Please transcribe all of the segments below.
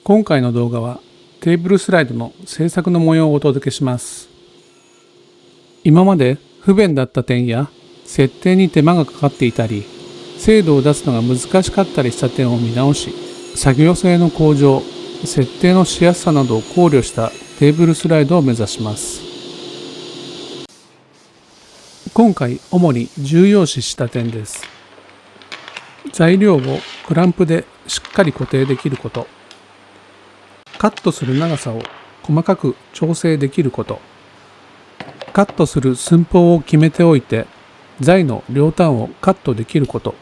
今回の動画はテーブルスライドの制作の模様をお届けします。今まで不便だった点や設定に手間がかかっていたり、精度を出すのが難しかったりした点を見直し、作業性の向上、設定のしやすさなどを考慮したテーブルスライドを目指します。今回主に重要視した点です。材料をクランプでしっかり固定できること、カットする長さを細かく調整できること、カットする寸法を決めておいて材の両端をカットできること、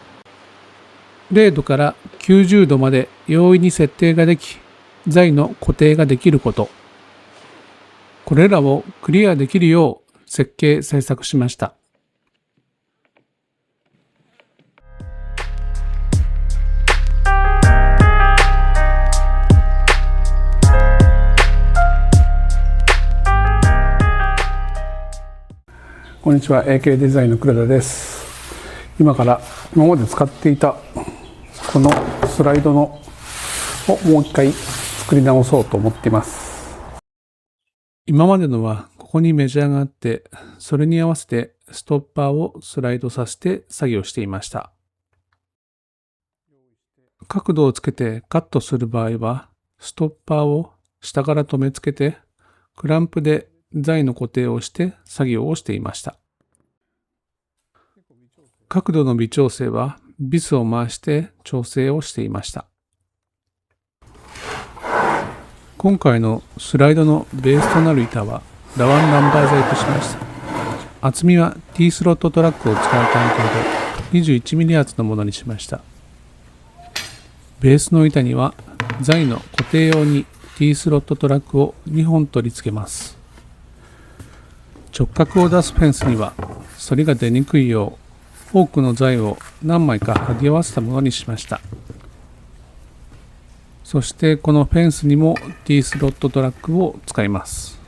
0度から90度まで容易に設定ができ材の固定ができること、これらをクリアできるよう設計制作しました。こんにちは、AK デザインの黒田です。今まで使っていたこのスライドをもう一回作り直そうと思っています。今までのはここにメジャーがあって、それに合わせてストッパーをスライドさせて作業していました。角度をつけてカットする場合は、ストッパーを下から留め付けて、クランプで材の固定をして作業をしていました。角度の微調整はビスを回して調整をしていました。今回のスライドのベースとなる板はラワンナンバー材としました。厚みは T スロットトラックを使う関係で 21mm 厚のものにしました。ベースの板には材の固定用に T スロットトラックを2本取り付けます。直角を出すフェンスには反りが出にくいよう多くの材を何枚か剥ぎ合わせたものにしました。そしてこのフェンスにも T スロットトラックを使います。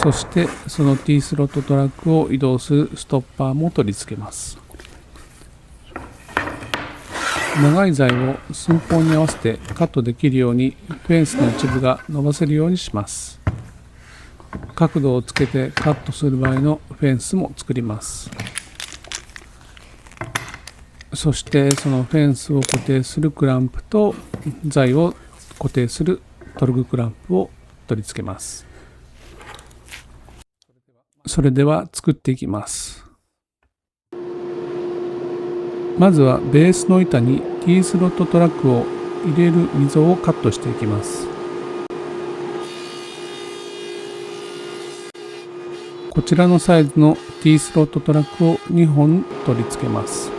そしてその T スロットトラックを移動するストッパーも取り付けます。長い材を寸法に合わせてカットできるようにフェンスの一部が伸ばせるようにします。角度をつけてカットする場合のフェンスも作ります。そしてそのフェンスを固定するクランプと材を固定するトルグクランプを取り付けます。それでは作っていきます。まずはベースの板に T スロットトラックを入れる溝をカットしていきます。こちらのサイズの T スロットトラックを2本取り付けます。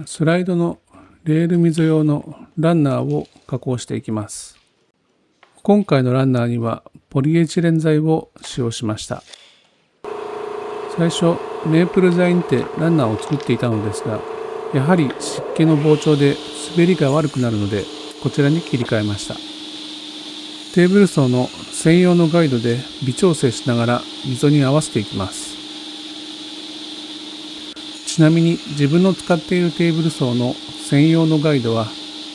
スライドのレール溝用のランナーを加工していきます。今回のランナーにはポリエチレン材を使用しました。最初メープル材にてランナーを作っていたのですが、やはり湿気の膨張で滑りが悪くなるのでこちらに切り替えました。テーブル層の専用のガイドで微調整しながら溝に合わせていきます。ちなみに自分の使っているテーブル層の専用のガイドは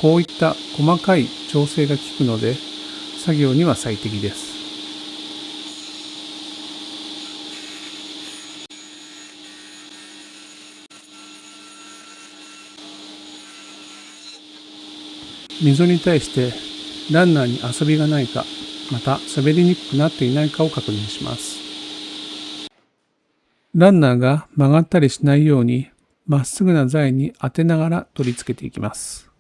こういった細かい調整が効くので作業には最適です。溝に対してランナーに遊びがないか、また滑りにくくなっていないかを確認します。ランナーが曲がったりしないようにまっすぐな材に当てながら取り付けていきます。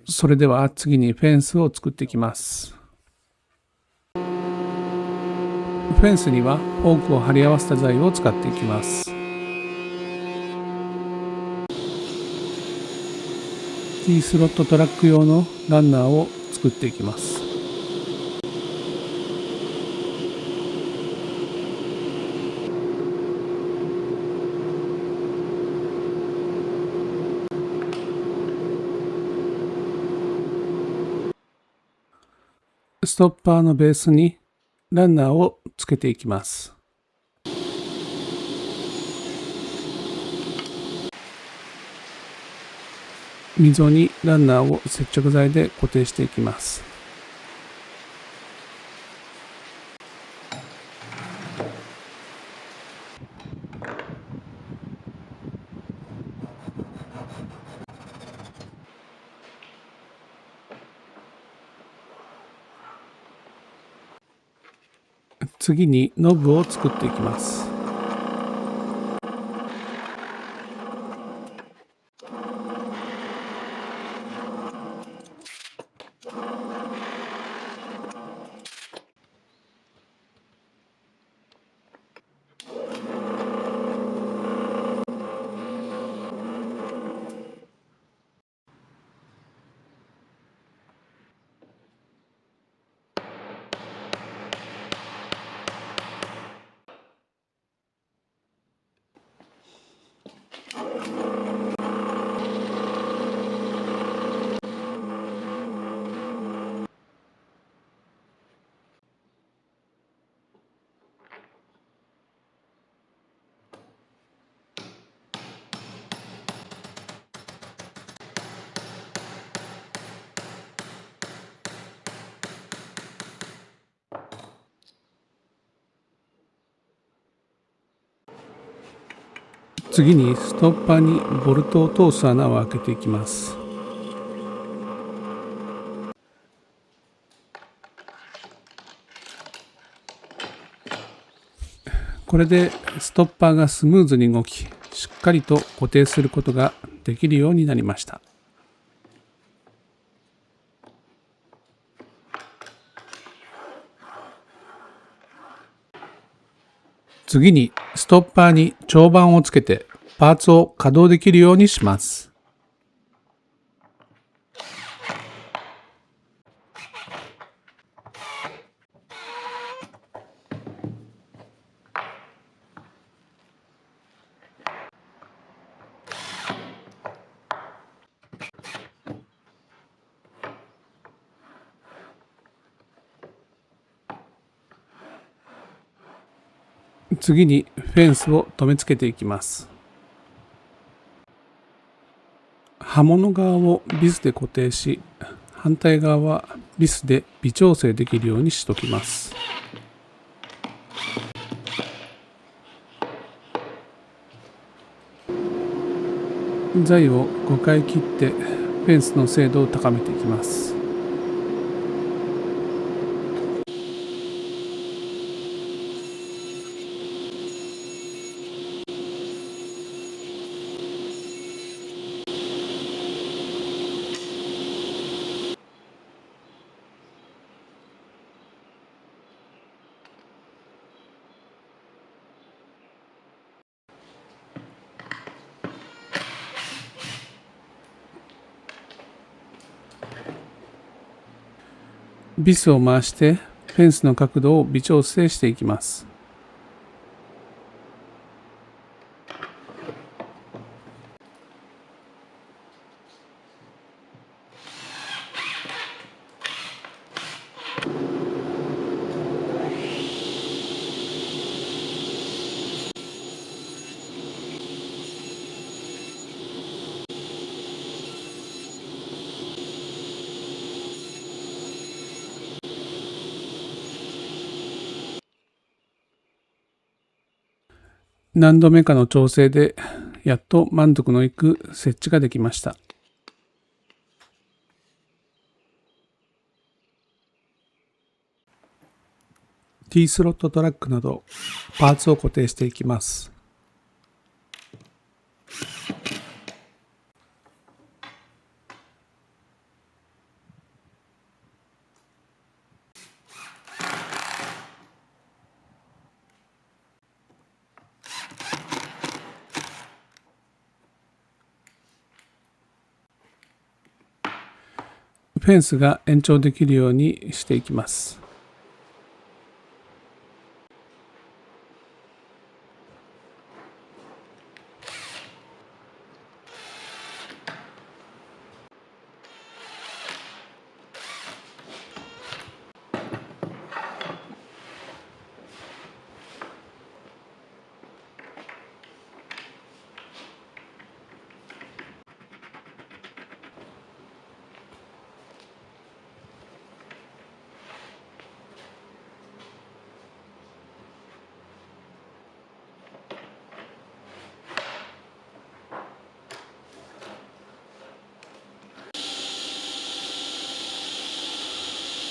それでは次にフェンスを作っていきます。フェンスにはフォークを貼り合わせた材を使っていきます。T スロットトラック用のランナーを作っていきます。ストッパーのベースにランナーをつけていきます。溝にランナーを接着剤で固定していきます。次にノブを作っていきます。次にストッパーにボルトを通す穴を開けていきます。これでストッパーがスムーズに動き、しっかりと固定することができるようになりました。次にストッパーに長板をつけてパーツを稼働できるようにします。次にフェンスを留め付けていきます。刃物側をビスで固定し、反対側はビスで微調整できるようにしときます。材を5回切ってフェンスの精度を高めていきます。ビスを回してフェンスの角度を微調整していきます。何度目かの調整でやっと満足のいく設置ができました。T スロットトラックなどパーツを固定していきます。フェンスが延長できるようにしていきます。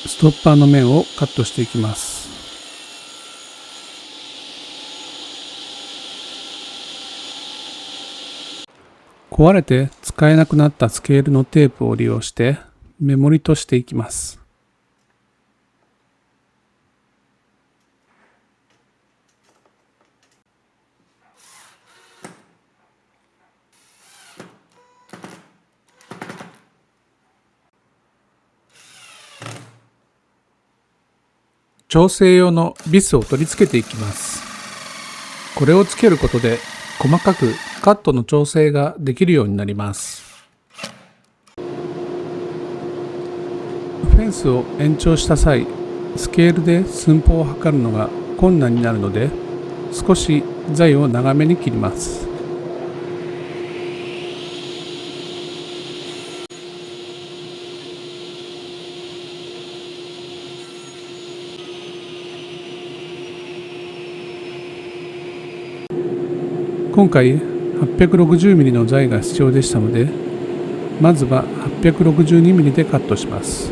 ストッパーの面をカットしていきます。壊れて使えなくなったスケールのテープを利用して目盛りとしていきます。調整用のビスを取り付けていきます。これをつけることで細かくカットの調整ができるようになります。フェンスを延長した際、スケールで寸法を測るのが困難になるので、少し材を長めに切ります。今回 860mm の材が必要でしたので、まずは 862mm でカットします。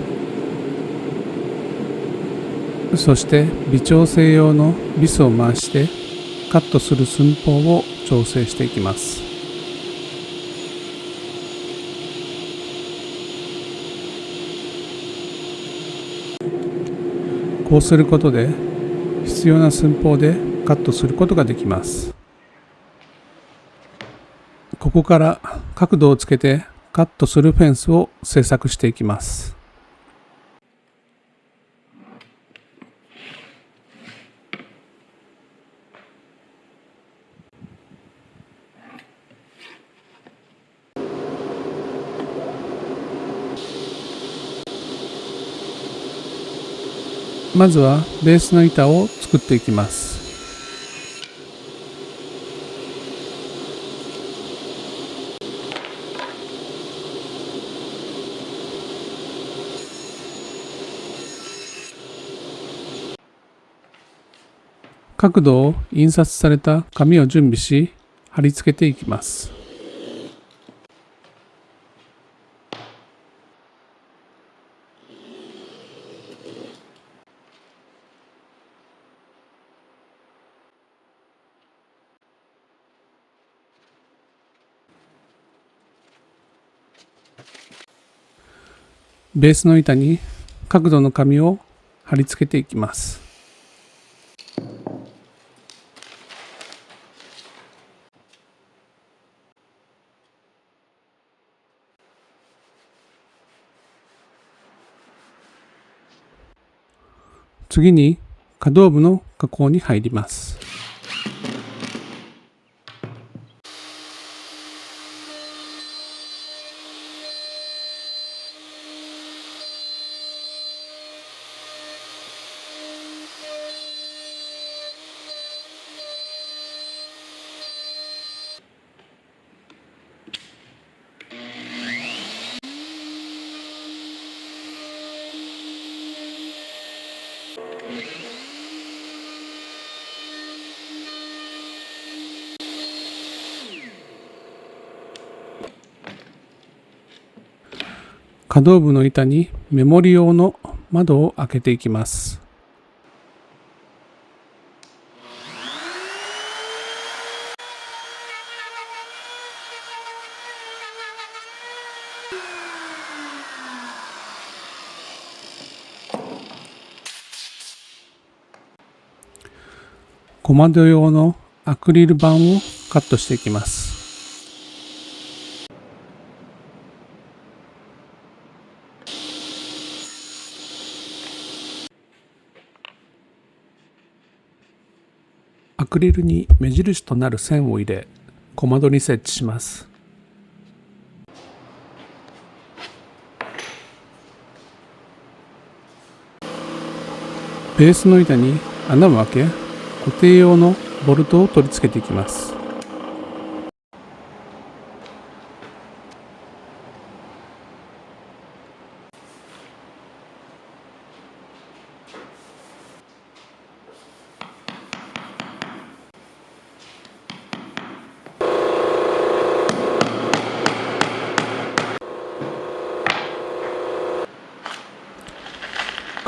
そして微調整用のビスを回してカットする寸法を調整していきます。こうすることで必要な寸法でカットすることができます。ここから角度をつけてカットするフェンスを製作していきます。まずはベースの板を作っていきます。角度を印刷された紙を準備し、貼り付けていきます。ベースの板に角度の紙を貼り付けていきます。次に可動部の加工に入ります。可動部の板にメモリ用の窓を開けていきます。小窓用のアクリル板をカットしていきます。アクリルに目印となる線を入れ、小窓に設置します。ベースの板に穴を開け、固定用のボルトを取り付けていきます。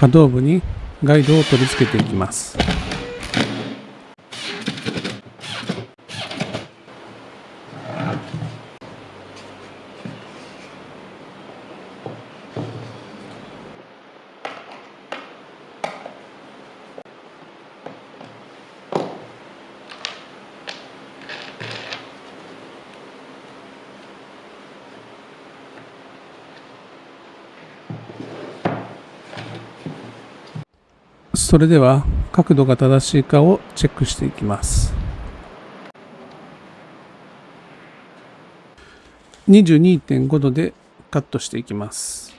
可動部にガイドを取り付けていきます。それでは角度が正しいかをチェックしていきます。22.5 度でカットしていきます。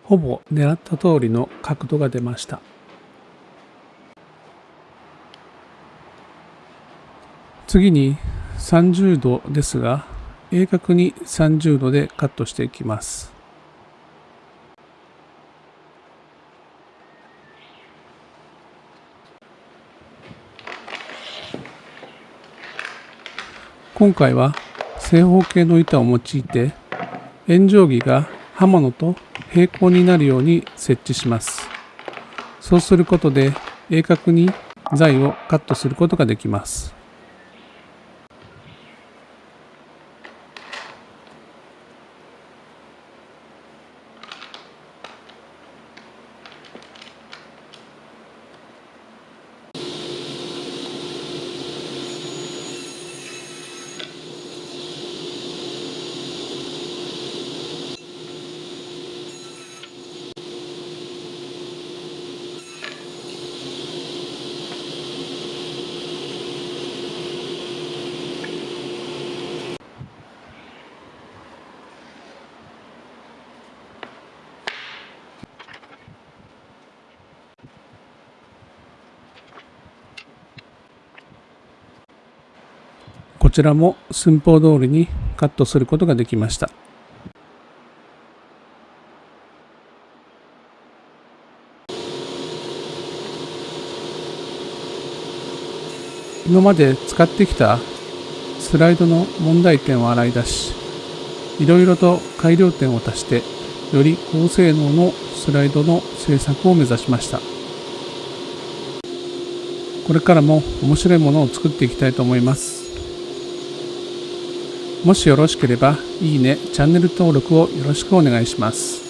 ほぼ狙った通りの角度が出ました。次に30度ですが、鋭角に30度でカットしていきます。今回は正方形の板を用いて、円定規が刃物と平行になるように設置します。そうすることで鋭角に材をカットすることができます。こちらも寸法通りにカットすることができました。今まで使ってきたスライドの問題点を洗い出し、いろいろと改良点を足して、より高性能のスライドの製作を目指しました。これからも面白いものを作っていきたいと思います。もしよろしければ、いいね、チャンネル登録をよろしくお願いします。